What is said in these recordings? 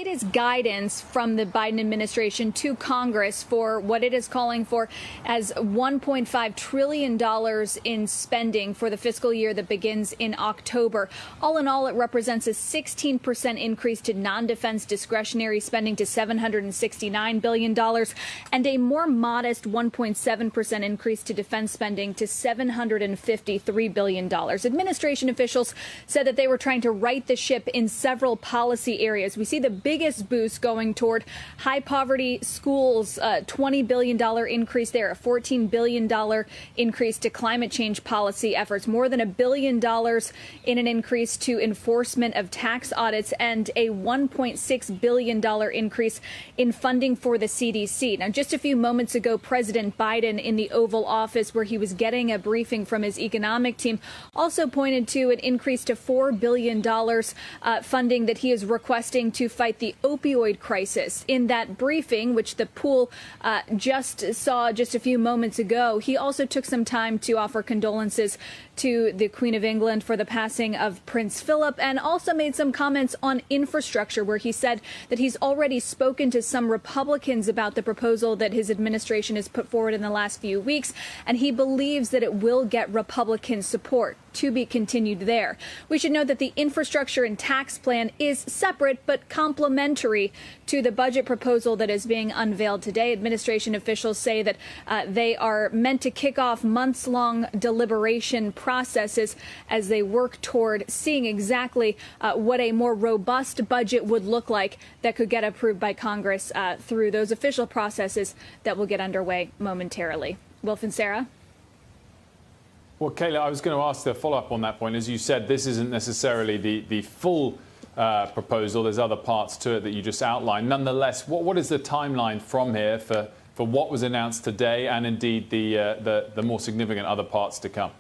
It is guidance from the Biden administration to Congress for what it is calling for as $1.5 trillion in spending for the fiscal year that begins in October. All in all, it represents a 16% increase to non-defense discretionary spending to $769 billion and a more modest 1.7% increase to defense spending to $753 billion. Administration officials said that they were trying to right the ship in several policy areas. We see the biggest boost going toward high poverty schools, $20 billion increase there, a $14 billion increase to climate change policy efforts, more than $1 billion in an increase to enforcement of tax audits, and a $1.6 billion increase in funding for the CDC. Now, just a few moments ago, President Biden in the Oval Office, where he was getting a briefing from his economic team, also pointed to an increase to $4 billion funding that he is requesting to fight the opioid crisis. In that briefing, which the Pool just saw just a few moments ago, he also took some time to offer condolences to the Queen of England for the passing of Prince Philip, and also made some comments on infrastructure, where he said that he's already spoken to some Republicans about the proposal that his administration has put forward in the last few weeks, and he believes that it will get Republican support. To be continued there. We should note that the infrastructure and tax plan is separate but complementary to the budget proposal that is being unveiled today. Administration officials say that they are meant to kick off months-long deliberation processes as they work toward seeing exactly what a more robust budget would look like that could get approved by Congress through those official processes that will get underway momentarily. Wilf and Sarah? Well, Kayla, I was going to ask the follow-up on that point. As you said, this isn't necessarily the full proposal. There's other parts to it that you just outlined. Nonetheless, what is the timeline from here for what was announced today and indeed the more significant other parts to come?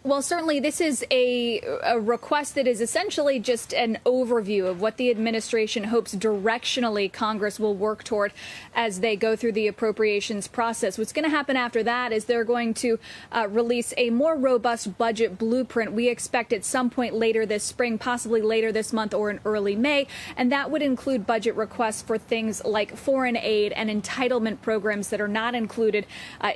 Well, certainly this is a request that is essentially just an overview of what the administration hopes directionally Congress will work toward as they go through the appropriations process. What's going to happen after that is they're going to release a more robust budget blueprint. We expect at some point later this spring, possibly later this month or in early May, and that would include budget requests for things like foreign aid and entitlement programs that are not included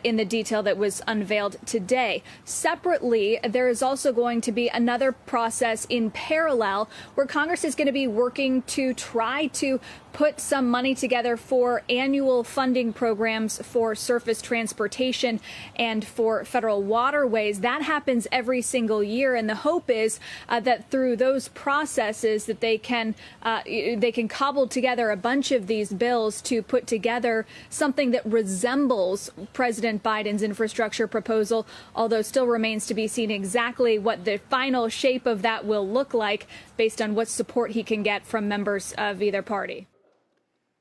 in the detail that was unveiled today. Separately, there is also going to be another process in parallel where Congress is going to be working to try to put some money together for annual funding programs for surface transportation and for federal waterways. That happens every single year, and the hope is that through those processes that they can cobble together a bunch of these bills to put together something that resembles President Biden's infrastructure proposal, although still remains to be seen exactly what the final shape of that will look like based on what support he can get from members of either party.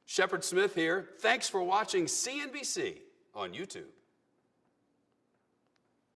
Shepard Smith here. Thanks for watching CNBC on YouTube.